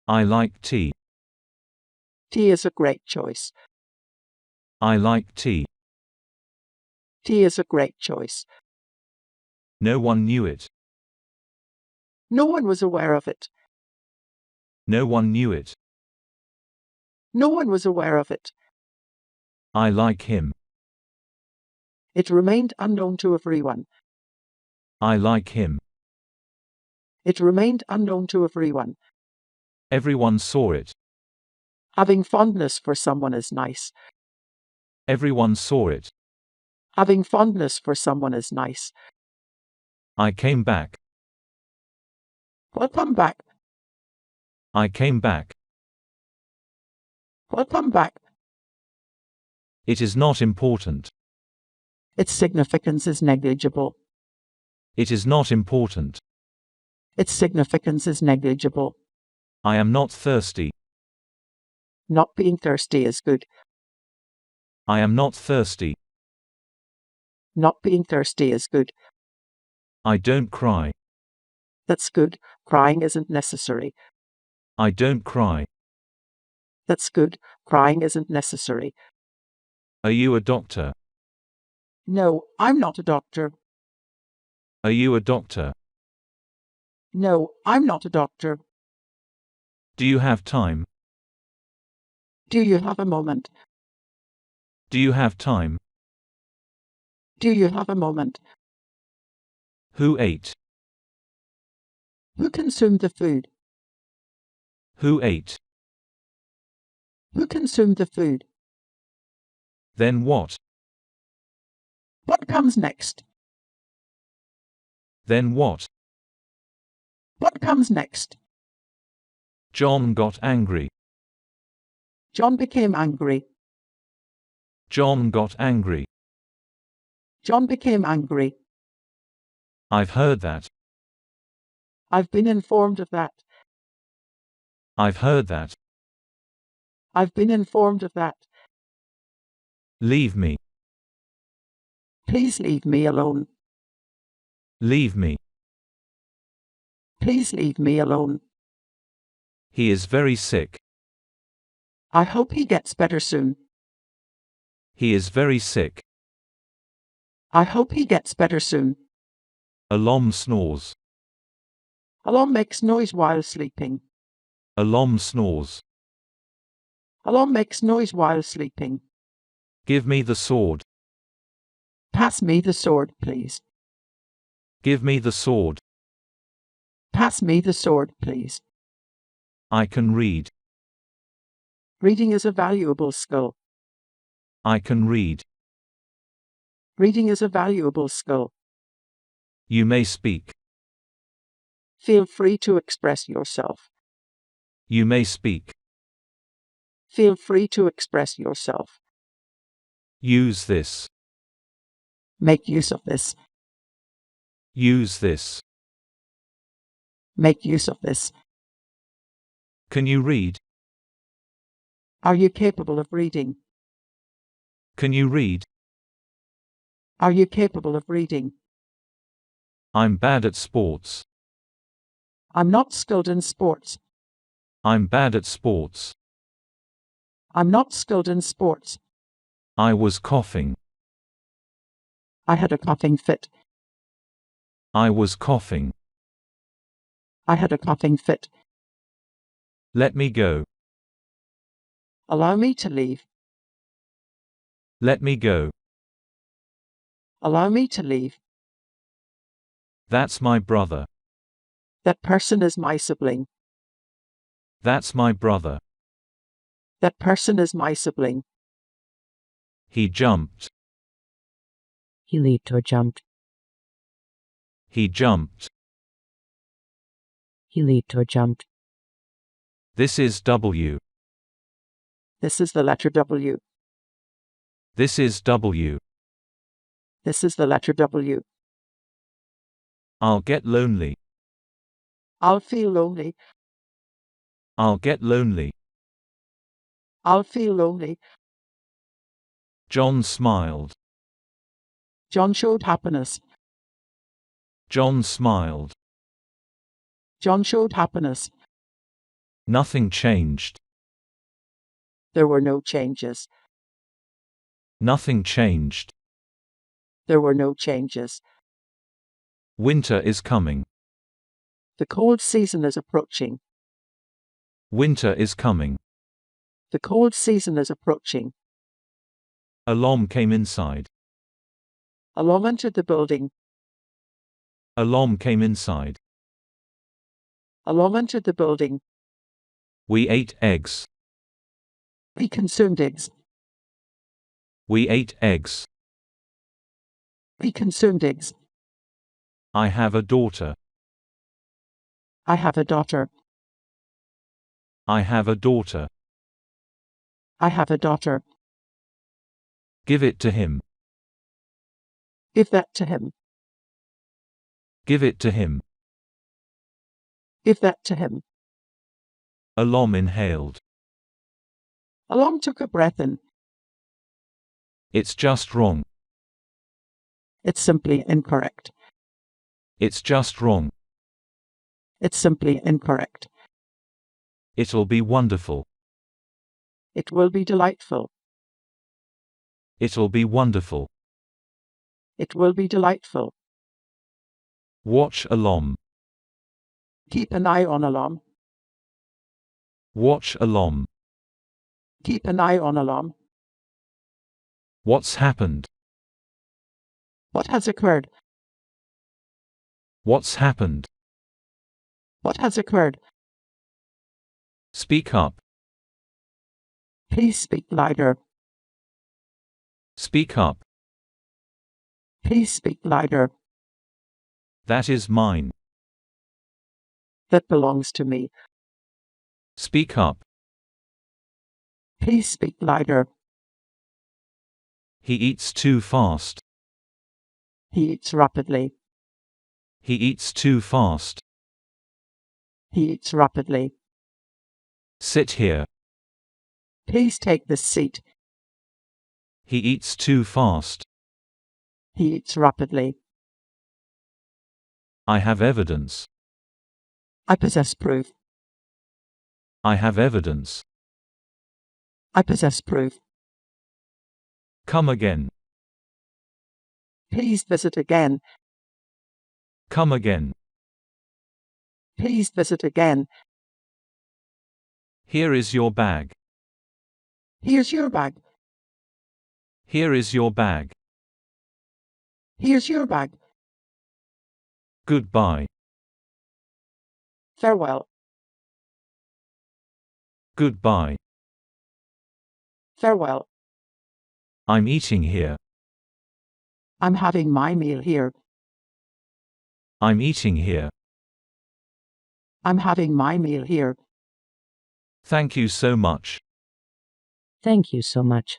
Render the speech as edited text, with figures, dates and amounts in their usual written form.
I like tea. Tea is a great choice. I like tea. Tea is a great choice. No one knew it. No one was aware of it. No one knew it. No one was aware of it. I like him. It remained unknown to everyone. I like him. It remained unknown to everyone. Everyone saw it. Having fondness for someone is nice. Everyone saw it. Having fondness for someone is nice. I came back. Welcome back. I came back. Welcome back. It is not important. Its significance is negligible. It is not important. Its significance is negligible. I am not thirsty. Not being thirsty is good. I am not thirsty. Not being thirsty is good. I don't cry. That's good. Crying isn't necessary. I don't cry. That's good. Crying isn't necessary. Are you a doctor? No, I'm not a doctor. Are you a doctor? No, I'm not a doctor. Do you have time? Do you have a moment? Do you have time? Do you have a moment? Who ate? Who consumed the food? Who ate? Who consumed the food? Then what? What comes next? Then what? What comes next? John got angry. John became angry. John got angry. John became angry. I've heard that. I've been informed of that. I've heard that. I've been informed of that. Leave me. Please leave me alone. Leave me. Please leave me alone. He is very sick. I hope he gets better soon. He is very sick. I hope he gets better soon. Alom snores. Alom makes noise while sleeping. Alom snores. Alom makes noise while sleeping. Give me the sword. Pass me the sword, please. Give me the sword. Pass me the sword, please. I can read. Reading is a valuable skill. I can read. Reading is a valuable skill. You may speak. Feel free to express yourself. You may speak. Feel free to express yourself. Use this. Make use of this. Use this. Make use of this. Can you read? Are you capable of reading? Can you read? Are you capable of reading? I'm bad at sports. I'm not skilled in sports. I'm bad at sports. I'm not skilled in sports. I was coughing. I had a coughing fit. I was coughing. I had a coughing fit. Let me go. Allow me to leave. Let me go. Allow me to leave. That's my brother. That person is my sibling. That's my brother. That person is my sibling. He jumped. He leaped or jumped. He jumped. He leaped or jumped. This is W. This is the letter W. This is W. This is the letter W. I'll get lonely. I'll feel lonely. I'll get lonely. I'll feel lonely. John smiled. John showed happiness. John smiled. John showed happiness. Nothing changed. There were no changes. Nothing changed. There were no changes. Winter is coming. The cold season is approaching. Winter is coming. The cold season is approaching. Alarm came inside. Alarm entered the building. Alarm came inside. Alarm entered the building. We ate eggs. We consumed eggs. We ate eggs. We consumed eggs. I have a daughter. I have a daughter. I have a daughter. I have a daughter. Give it to him. Give that to him. Give it to him. Give that to him. Alarm inhaled. Alarm took a breath in. It's just wrong. It's simply incorrect. It's just wrong. It's simply incorrect. It'll be wonderful. It will be delightful. It'll be wonderful. It will be delightful. Watch alarm. Keep an eye on alarm. Watch alarm. Keep an eye on alarm. What's happened? What has occurred? What's happened? What has occurred? Speak up. Please speak louder. Speak up. Please speak louder. That is mine. That belongs to me. Speak up. Please speak louder. He eats too fast. He eats rapidly. He eats too fast. He eats rapidly. Sit here. Please take this seat. He eats too fast. He eats rapidly. I have evidence. I possess proof. I have evidence. I possess proof. Come again. Please visit again. Come again. Please visit again. Here is your bag. Here's your bag. Here is your bag. Here's your bag. Goodbye. Farewell. Goodbye. Farewell. I'm eating here. I'm having my meal here. I'm eating here. I'm having my meal here. Thank you so much. Thank you so much.